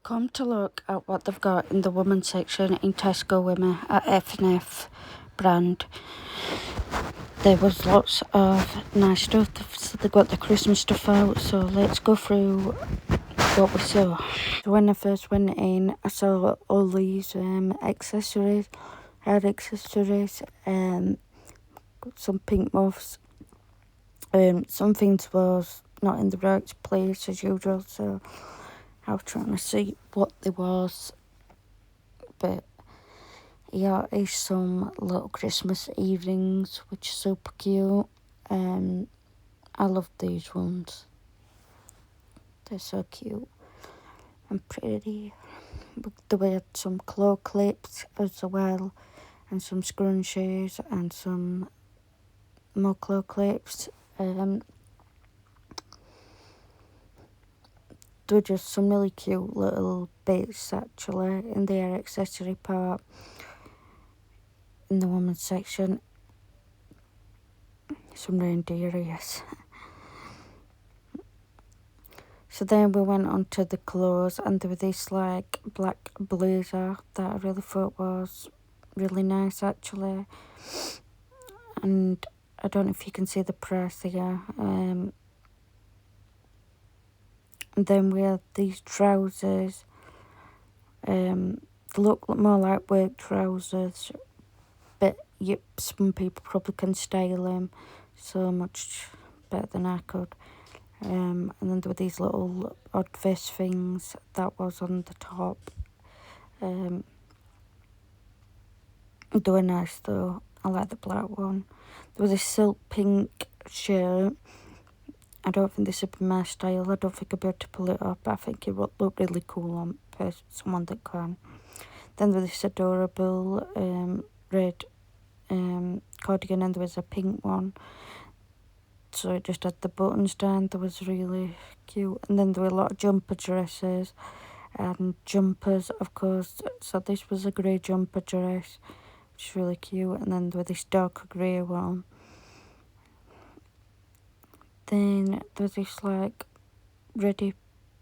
Come to look at what they've got in the women's section in Tesco Women at F&F brand. There was lots of nice stuff, so they got the Christmas stuff out, so let's go through what we saw. So when I first went in, I saw all these accessories, hair accessories, some pink muffs. Some things was not in the right place as usual, so I was trying to see what there was. But yeah, it's some little Christmas earrings, which are super cute. I love these ones. They're so cute and pretty. They had some claw clips as well, and some scrunchies and some more claw clips. There were just some really cute little bits actually in the hair accessory part in the women's section. Some reindeer, yes. So then we went on to the clothes, and there was this like black blazer that I really thought was really nice actually. And I don't know if you can see the price here. And then we had these trousers. They look more like work trousers, but yep, some people probably can style them so much better than I could. And then there were these little odd vest things that was on the top. They were nice though. I like the black one. There was a silk pink shirt. I don't think this would be my style. I don't think I'd be able to pull it up. I think it would look really cool on someone that can. Then there was this adorable red cardigan, and there was a pink one. So it just had the buttons down. That was really cute. And then there were a lot of jumper dresses and jumpers, of course. So this was a grey jumper dress, which is really cute. And then there was this darker grey one. Then there was this like reddy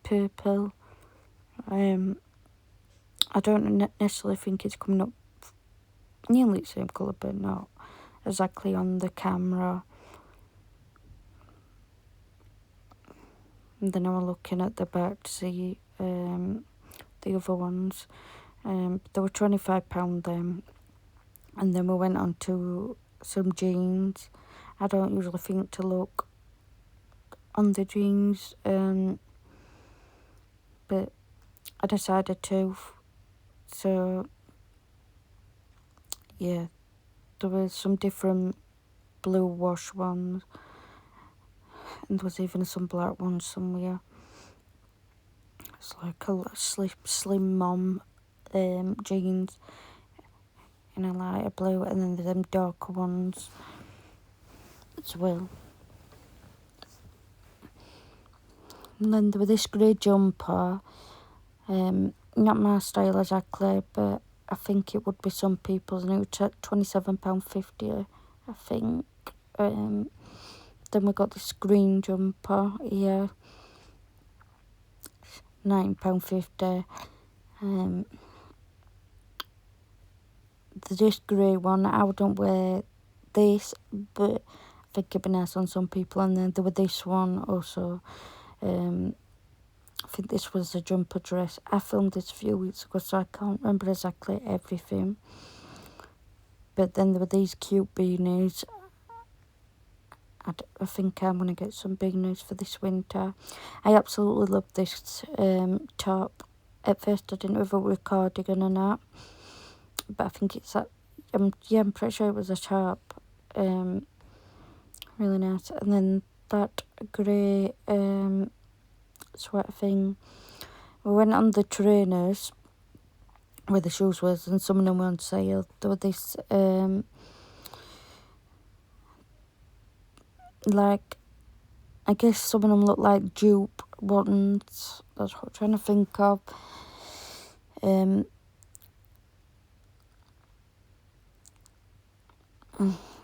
purple. I don't necessarily think it's coming up nearly the same colour, but not exactly on the camera. And then I was looking at the back to see the other ones. They were £25 then. And then we went on to some jeans. I don't usually think to look on the jeans, but I decided to. So yeah, there were some different blue wash ones, and there was even some black ones somewhere. It's like a slim mom jeans in a lighter blue, and then there's them darker ones as well. And then there was this grey jumper, not my style exactly, but I think it would be some people's, and it was at £27.50, I think. Then we got this green jumper here, £9.50. This grey one, I wouldn't wear this, but I think it'd be nice on some people. And then there was this one also. I think this was a jumper dress. I filmed this a few weeks ago, so I can't remember exactly everything. But then there were these cute beanies. I think I'm going to get some beanies for this winter. I absolutely love this top. At first I didn't know if it was a cardigan or not, but I think it's that. I'm pretty sure it was a top. Really nice. And then that grey sweater thing. We went on the trainers where the shoes was, and some of them were on sale. There was this like, I guess some of them look like dupe ones. That's what I'm trying to think of.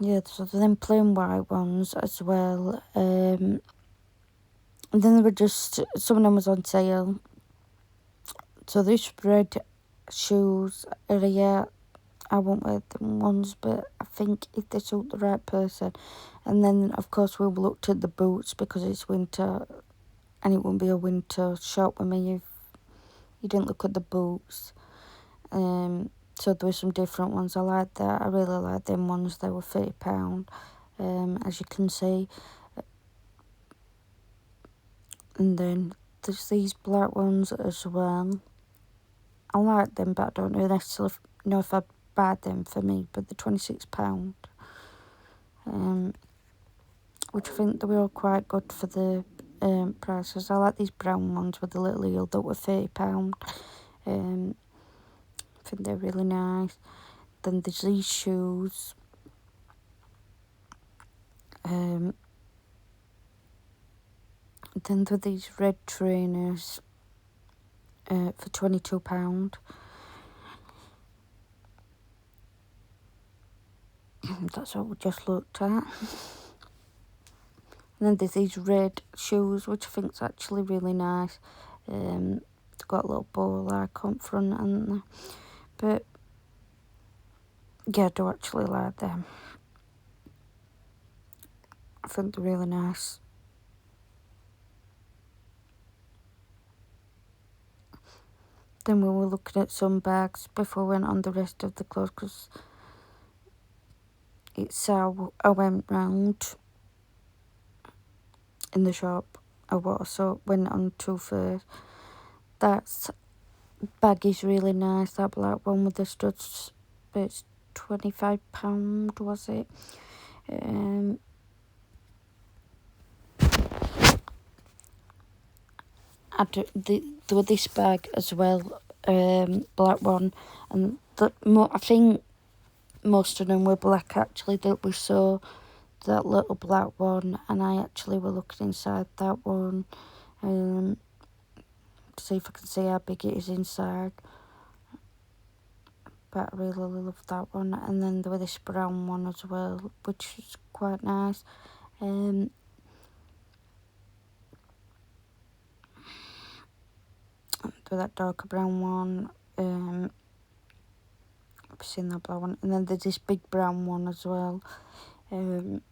Yeah, so then plain white ones as well. And then there were just, some of them was on sale. So these red shoes are here. I won't wear them ones, but I think if they suit the right person. And then, of course, we looked at the boots because it's winter, and it wouldn't be a winter shop with me if you didn't look at the boots. So there were some different ones. I like that. I really like them ones. They were £30, as you can see. And then there's these black ones as well. I like them, but I don't know necessarily know if I'd buy them for me. But they're £26. Which I think they were all quite good for the prices. I like these brown ones with the little heel that were £30. I think they're really nice. Then there's these shoes. Then there are these red trainers for £22. That's what we just looked at. And then there's these red shoes, which I think is actually really nice. They've got a little bow like on front, haven't they? But yeah, I do actually like them. I think they're really nice. Then we were looking at some bags before we went on the rest of the clothes, because it's how I went round in the shop. I also went on to first. That bag is really nice, that black one with the studs. It's £25, was it? There was this bag as well, black one, and I think most of them were black actually that we saw, that little black one, and I actually were looking inside that one to see if I can see how big it is inside. But I really love that one. And then there was this brown one as well, which is quite nice. With that darker brown one. I've seen that black one. And then there's this big brown one as well. Then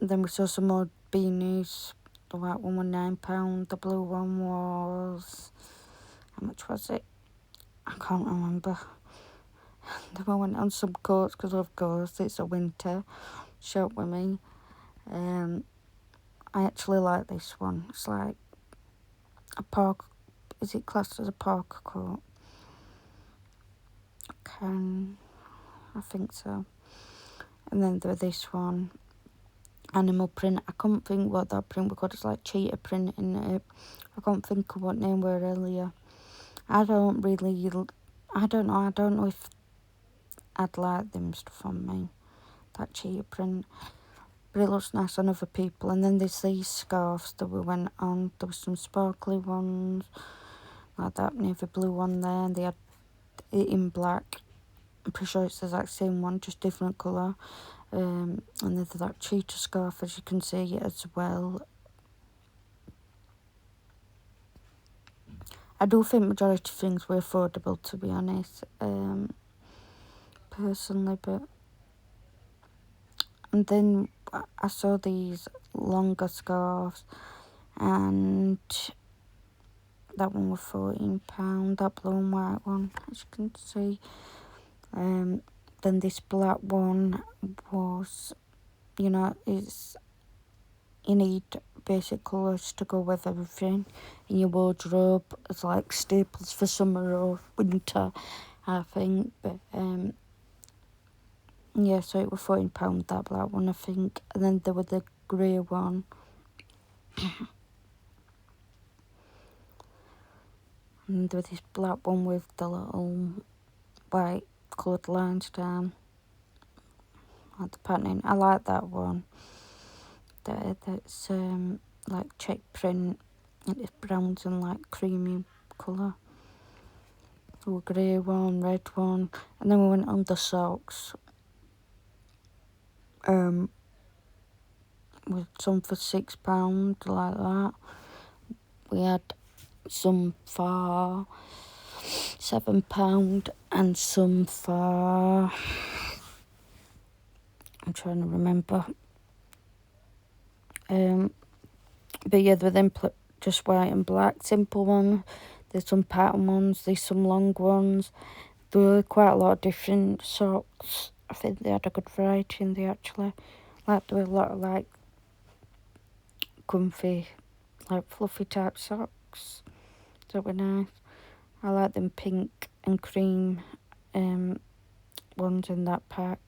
we saw some more beanies. The white one was £9. The blue one was... How much was it? I can't remember. Then I went on some coats because of course it's a winter shop with me. I actually like this one. It's like a park. Is it classed as a park coat? I think so. And then there's this one, animal print. I couldn't think what that print was called. It's like cheetah print in it. I can't think of what name were earlier. I don't know. I don't know if I'd like them stuff on me. That cheetah print. But it looks nice on other people. And then there's these scarves that we went on. There was some sparkly ones, like that navy blue one there. And they had it in black. I'm pretty sure it's the exact same one, just different colour. And there's that cheetah scarf, as you can see, as well. I do think majority of things were affordable, to be honest, personally. But and then I saw these longer scarves, and that one was £14. That blue and white one, as you can see. Then this black one was, it's, you need basic colours to go with everything in your wardrobe. It's like staples for summer or winter, I think. But yeah, so it was £14, that black one, I think. And then there was the grey one. And there was this black one with the little white coloured lines down. Like the pattern. I like that one. That's like check print. It's browns and like creamy colour. A grey one, red one. And then we went on the socks. With some for £6, like that. We had some for £7 and some for, I'm trying to remember. But yeah, they're them just white and black, simple ones. There's some pattern ones, there's some long ones. There were quite a lot of different socks. I think they had a good variety and they actually, like, there were a lot of like comfy, like fluffy type socks that were nice. I like them pink and cream ones in that pack.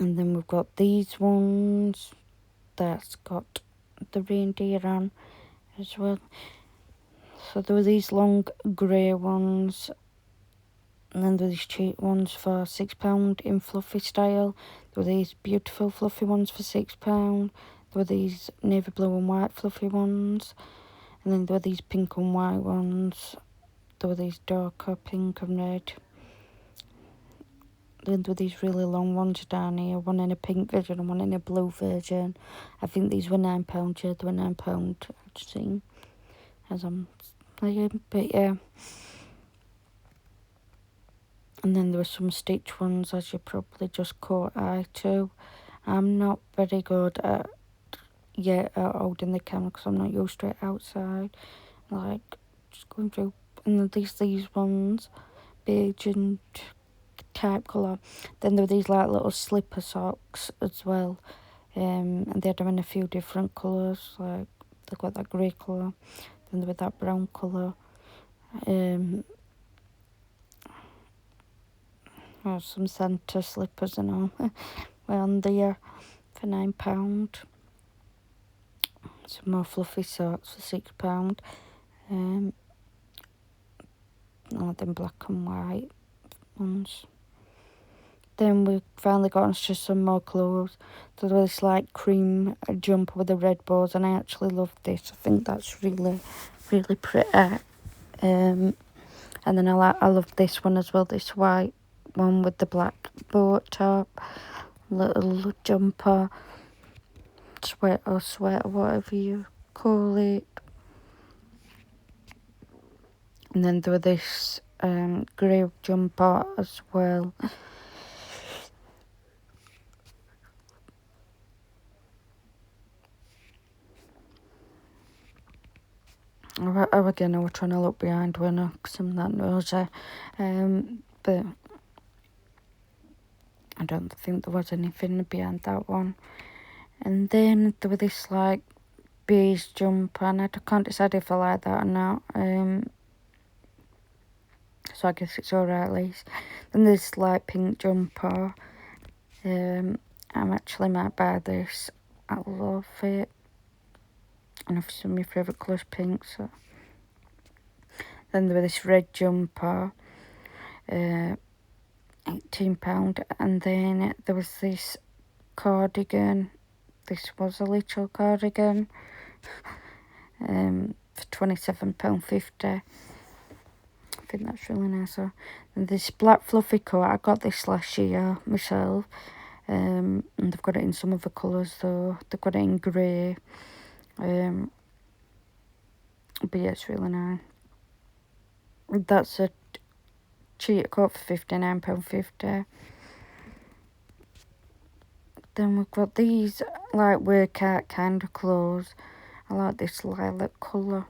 And then we've got these ones that's got the reindeer on as well. So there were these long grey ones, and then there were these cheap ones for £6 in fluffy style. There were these beautiful fluffy ones for £6. There were these navy blue and white fluffy ones, and then there were these pink and white ones. There were these darker pink and red. Then there were these really long ones down here, one in a pink version and one in a blue version. I think these were £9, yeah, they were £9, I'd seen, as I'm saying, but yeah. And then there were some stitch ones, as you probably just caught eye to. I'm not very good at holding the camera because I'm not used to it outside. Like, just going through, and then these ones, beige and type colour. Then there were these like little slipper socks as well, and they had them in a few different colours. Like they got that grey colour, then there was that brown colour. Some Santa slippers and all were on there for £9. Some more fluffy socks for £6. All them black and white ones. Then we finally got us to some more clothes. So there was this like cream jumper with the red bows, and I actually love this. I think that's really, really pretty. And then I love this one as well, this white one with the black bow top, little jumper, sweater, whatever you call it. And then there was this grey jumper as well. Again, I was trying to look behind when because I'm that nosy. But I don't think there was anything behind that one. And then there was this like beige jumper, and I can't decide if I like that or not. So I guess it's alright at least. Then there's like pink jumper. I'm actually might buy this. I love it. And obviously my favourite colour is pink. So then there was this red jumper, £18, and then there was this cardigan. This was a little cardigan for £27.50. I think that's really nice. And this black fluffy coat, I got this last year myself, and they've got it in some other colours though. They've got it in grey, but yeah, it's really nice. That's a cheetah coat for £59.50. Then we've got these like workout kind of clothes. I like this lilac colour.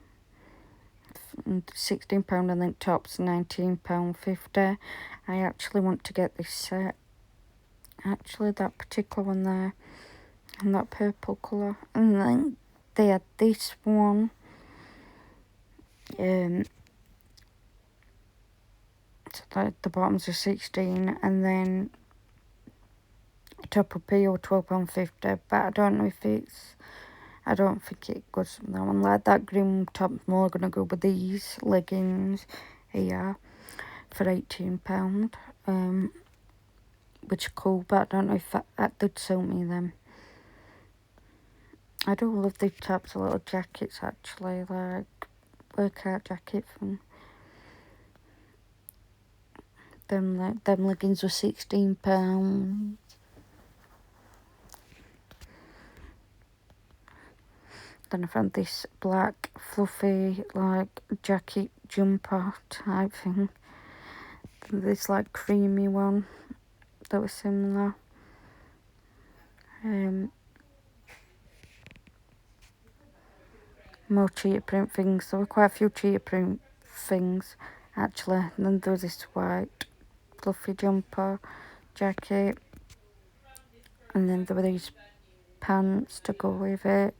£16, and then tops £19.50. I actually want to get this set. Actually, that particular one there, and that purple colour. And then they had this one. So the bottoms are 16, and then top up here £12.50. But I don't know if it's. I don't think it goes with that one. Like that green top, more gonna go with these leggings here for £18. Which are cool, but I don't know if that did suit me then. I do love these types of little jackets actually, like workout jackets. And them leggings were £16. Then I found this black fluffy like jacket jumper type thing. Then this like creamy one that was similar. More cheetah print things. There were quite a few cheetah print things actually. And then there was this white fluffy jumper jacket. And then there were these pants to go with it.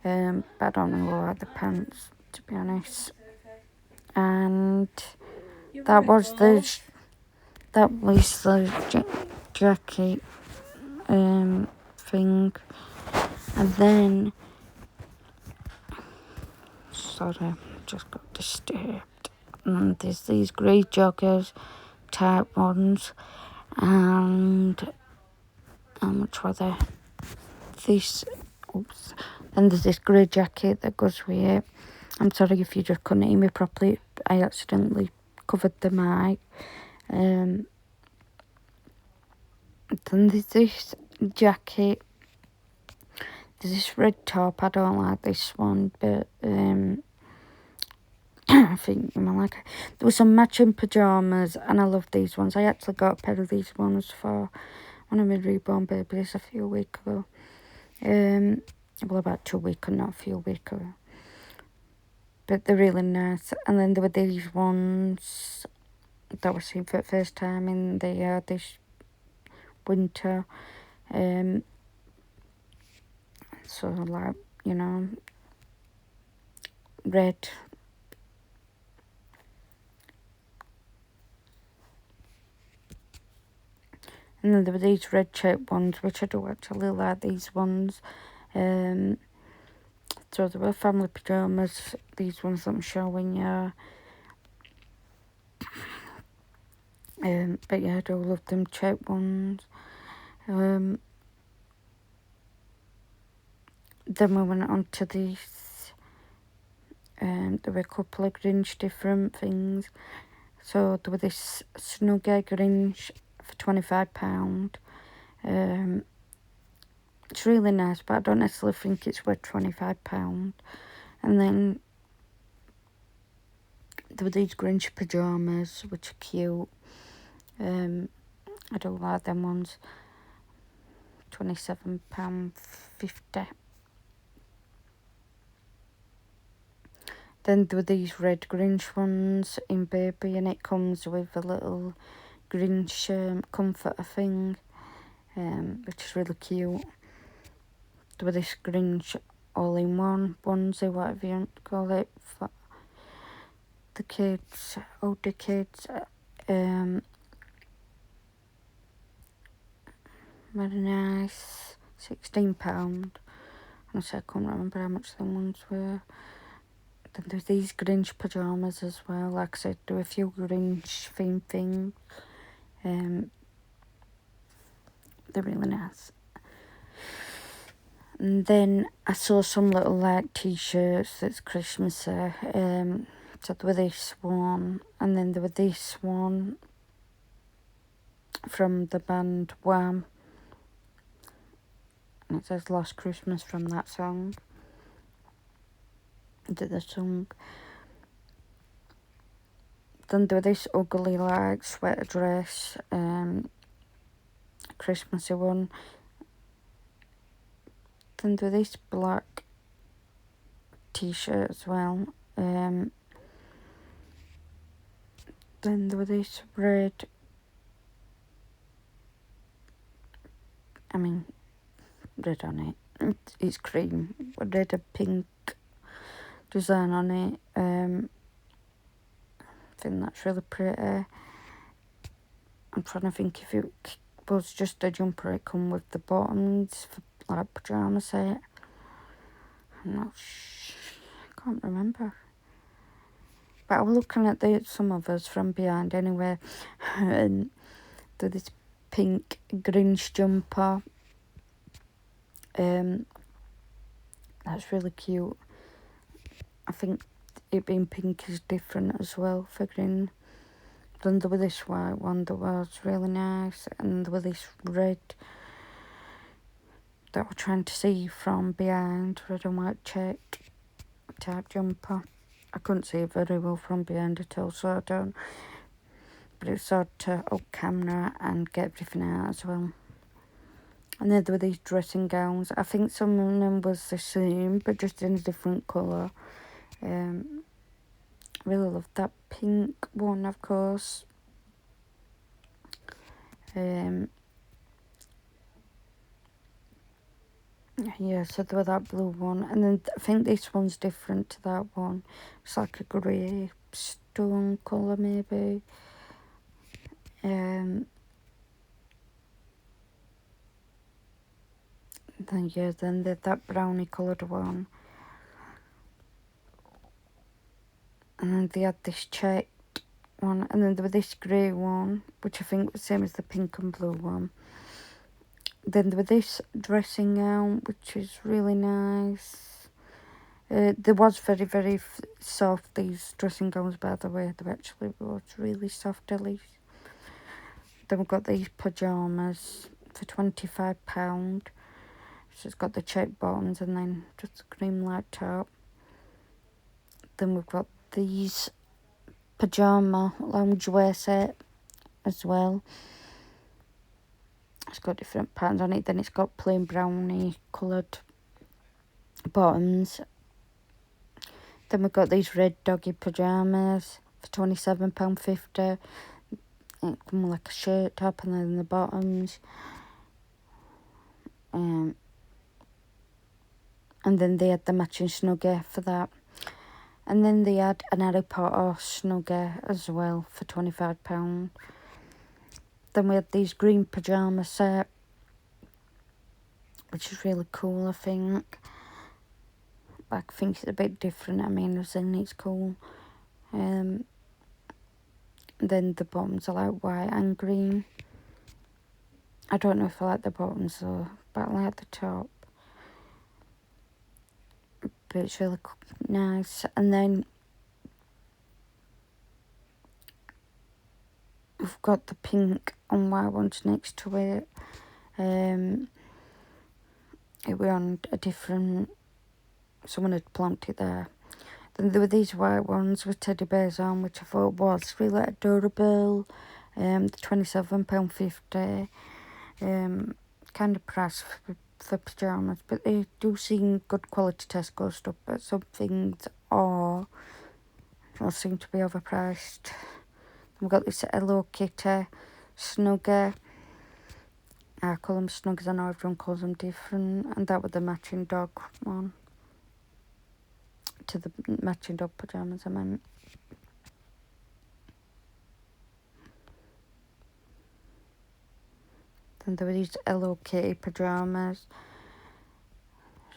But I don't really like the pants, to be honest. And that was the jacket thing. And then, sorry, just got disturbed. And there's these grey joggers type ones. And how much were they? And there's this grey jacket that goes with it. I'm sorry if you just couldn't hear me properly. I accidentally covered the mic. Then there's this jacket. There's this red top. I don't like this one, but I think you might like it. There were some matching pyjamas, and I love these ones. I actually got a pair of these ones for one of my reborn babies a few weeks ago. Well, about 2 weeks, not a few weeks ago. But they're really nice. And then there were these ones that were seen for the first time in this winter. So like, you know, red. And then there were these red check ones, which I do actually like these ones. So there were family pyjamas, these ones that I'm showing you. But yeah, I do love them check ones. Then we went on to these. There were a couple of Grinch different things. So there was this Snuggie Grinch for £25. It's really nice, but I don't necessarily think it's worth £25. And then there were these Grinch pyjamas, which are cute. I don't like them ones. £27.50. Then there were these red Grinch ones in baby, and it comes with a little Grinch comforter thing, which is really cute. There were this Grinch all-in-one onesie, whatever you want to call it, for the kids, older kids. Very nice. £16. Honestly, I can't remember how much them ones were. Then there's these Grinch pyjamas as well. Like I said, there were a few Grinch themed things. They're really nice. And then I saw some little like t-shirts that's Christmassy. So there were this one, and then there were this one from the band Wham. And it says Last Christmas from that song. The song. Then there was this ugly like sweater dress, Christmassy one. Then there was this black t-shirt as well. Then there was this red. Red on it. It's cream. Red and pink design on it. I think that's really pretty. I'm trying to think if it was just a jumper, it come with the bottoms for like pyjama set. I'm not I can't remember. But I was looking at some others from behind anyway. And there's this pink Grinch jumper. That's really cute. I think it being pink is different as well for Grinch. Then there was this white one that was really nice, and there was this red that were trying to see from behind, red and white check type jumper. I couldn't see it very well from behind at all, so I don't. But it's hard to up camera and get everything out as well. And then there were these dressing gowns. I think some of them was the same, but just in a different colour. Really love that pink one, of course. Yeah, so there was that blue one. And then I think this one's different to that one. It's like a grey stone colour, maybe. Then there's that brownie coloured one. And then they had this checked one. And then there was this grey one, which I think was the same as the pink and blue one. Then there was this dressing gown, which is really nice. There was very, very soft, these dressing gowns, by the way. They actually was really soft, at least. Then we've got these pyjamas for £25. So it's got the check bottoms and then just a cream light top. Then we've got these pyjama loungewear set as well. It's got different patterns on it. Then it's got plain brownie coloured bottoms. Then we've got these red doggy pyjamas for £27.50. It comes like a shirt top and then the bottoms. And then they had the matching snuggie for that. And then they had an Harry Potter snuggie as well for £25. Then we had these green pyjama set, which is really cool, I think. I think it's a bit different. I mean, it's cool. Then the bottoms are like white and green. I don't know if I like the bottoms though, but I like the top. But it's really nice. And then we've got the pink and white ones next to it. It were on a different... Someone had plonked it there. Then there were these white ones with teddy bears on, which I thought was really adorable. £27.50. Kind of priced for pyjamas, but they do seem good quality Tesco stuff, but some things seem to be overpriced. We've got this Hello Kitty snuggie. I call them snuggies, I know everyone calls them different. And that was the matching dog one. To the matching dog pyjamas, I meant. Then there were these Hello Kitty pyjamas.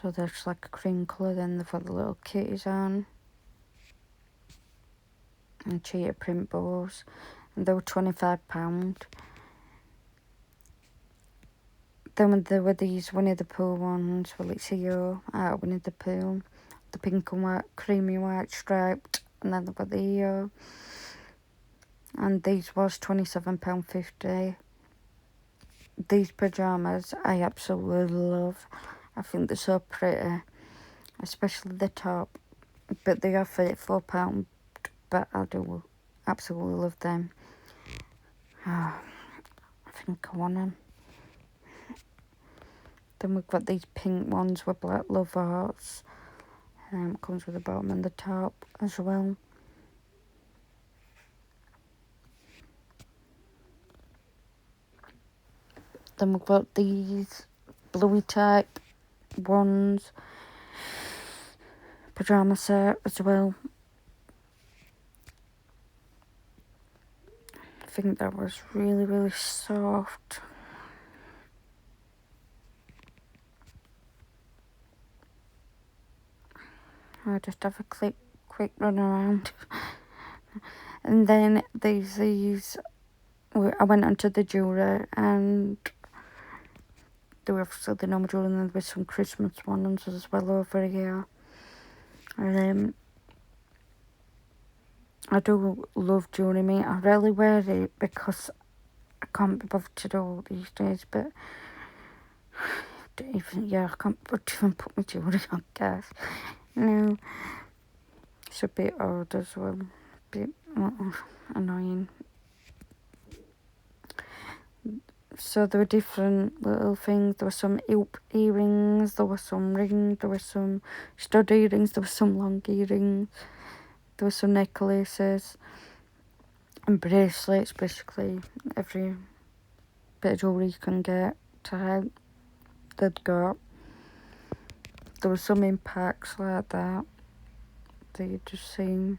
So they're just like a cream colour, then they've got the little kitties on. And cheetah print bows. And they were £25. Then there were these Winnie the Pooh ones. Well, it's here out of Winnie the Pooh. The pink and white, creamy white striped. And then they've got the ear. And these was £27.50. These pyjamas I absolutely love. I think they're so pretty. Especially the top. But they are £34. But I do absolutely love them. I think I want them. Then we've got these pink ones with black love hearts. Comes with the bottom and the top as well. Then we've got these bluey type ones. Pyjama set as well. I think that was really, really soft. I'll just have a quick run around. And then these I went onto the jewellery and there were obviously the normal jewellery and then there was some Christmas ones as well over here. And I do love jewellery, mate. I rarely wear it because I can't be bothered to do all these days, but I can't even put my jewellery on, guys. No, it's a bit odd as well, a bit annoying. So there were different little things. There were some hoop earrings, there were some rings, there were some stud earrings, there were some long earrings, there were some necklaces and bracelets, basically every bit of jewellery you can get to have, they'd got. There were some in packs like that you just seen.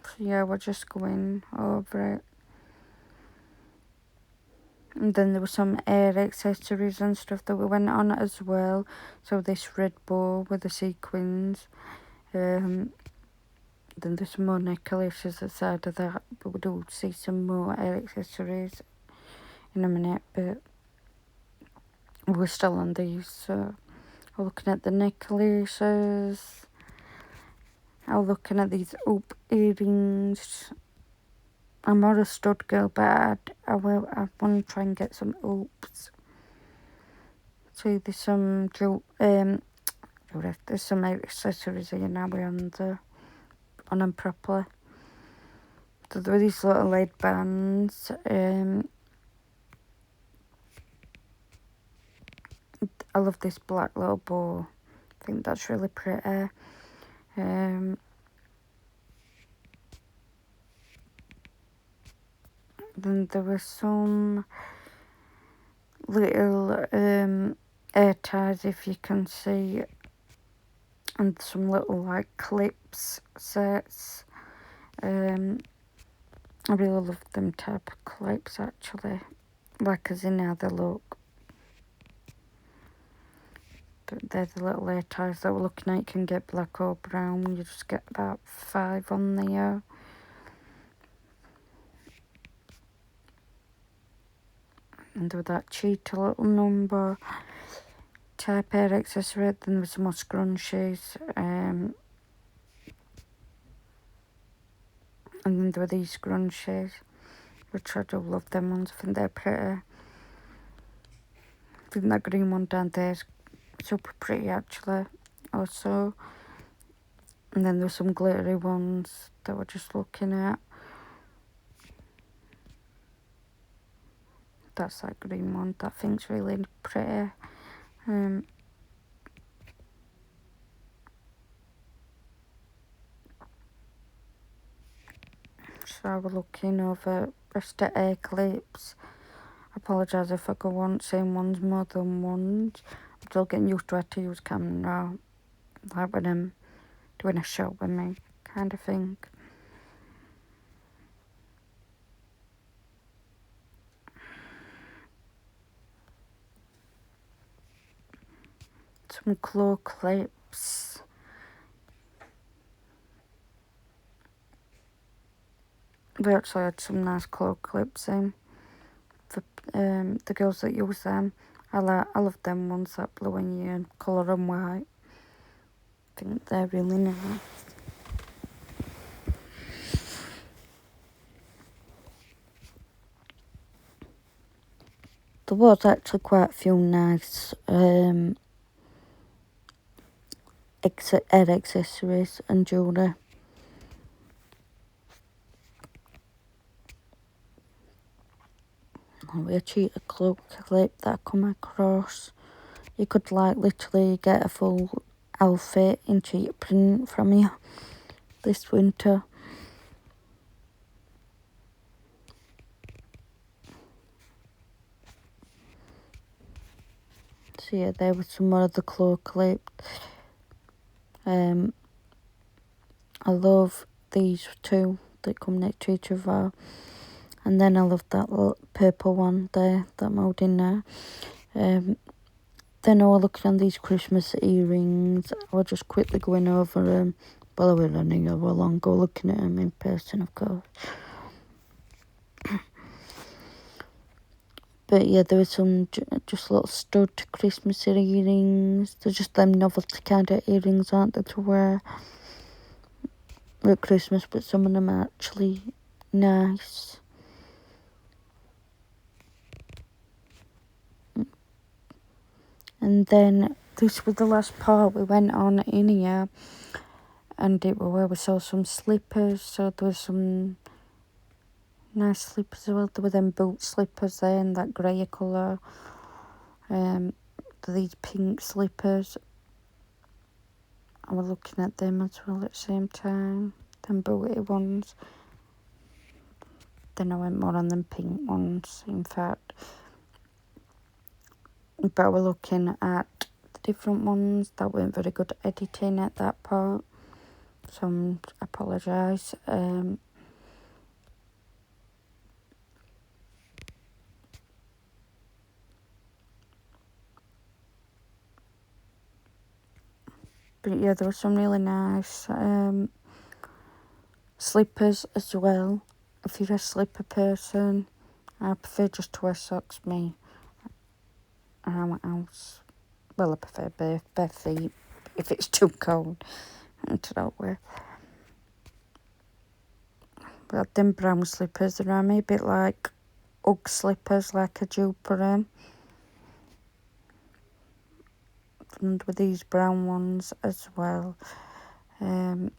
So yeah, we're just going over it. And then there were some hair accessories and stuff that we went on as well. So this red bow with the sequins. Then there's some more necklaces aside of that. But we do see some more hair accessories in a minute. But we're still on these. So we're looking at the necklaces. I'm looking at these hoop earrings. I'm not a stud girl, but I want to try and get some hoops. So there's some there's some accessories here now. We're on them properly. So there are these little lead bands. I love this black little bow. I think that's really pretty. Then there were some little hair ties, if you can see, and some little like clips sets. I really love them type of clips actually, like as in how they look. But they're the little hair ties that we're looking at. You can get black or brown. You just get about 5 on there. And with that cheetah little number type hair accessory. Then there was some more scrunchies. And then there were these scrunchies, which I do love them ones. I think they're pretty. I think that green one down there is super pretty actually also. And then there's some glittery ones that we're just looking at. That's that green one. That thing's really pretty. So we're looking over rest of hair clips. I apologise if I go on saying ones more than once. I'm still getting used to how to use camera, like when I'm doing a show with me, kind of thing. Some claw clips. We actually had some nice claw clips in for the girls that use them. I love them ones, that blue and colour and white. I think they're really nice. There was actually quite a few nice hair accessories and jewellery. A cheetah claw clip that I come across. You could like literally get a full outfit in cheetah print from here this winter. So yeah, there was some more of the claw clips. I love these two that come next to each other. And then I love that little purple one there, that I'm holding there. Then I was looking on these Christmas earrings. I was just quickly going over them. Well, I will running over long, go looking at them in person, of course. But yeah, there were some just little stud Christmas earrings. They're just them novelty kind of earrings, aren't they, to wear? at Christmas, but some of them are actually nice. And then this was the last part we went on in here, and it was where we saw some slippers. So there was some nice slippers as well. There were them boot slippers there in that grey colour. These pink slippers. I was looking at them as well at the same time. Them booty ones. Then I went more on them pink ones, in fact. But we're looking at the different ones. That weren't very good editing at that part, so I apologise. But yeah, there were some really nice slippers as well. If you're a slipper person, I prefer just to wear socks, me, around my house. Well, I prefer bare feet if it's too cold to not wear. But them brown slippers, they remind me a bit like Ugg slippers, like a Jupiter. And with these brown ones as well. I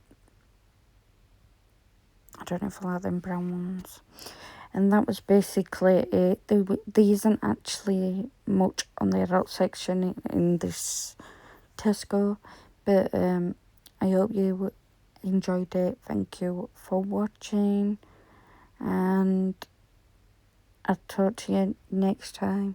don't know if I like them brown ones. And that was basically it. There isn't actually much on the adult section in this Tesco, but I hope you enjoyed it. Thank you for watching, and I'll talk to you next time.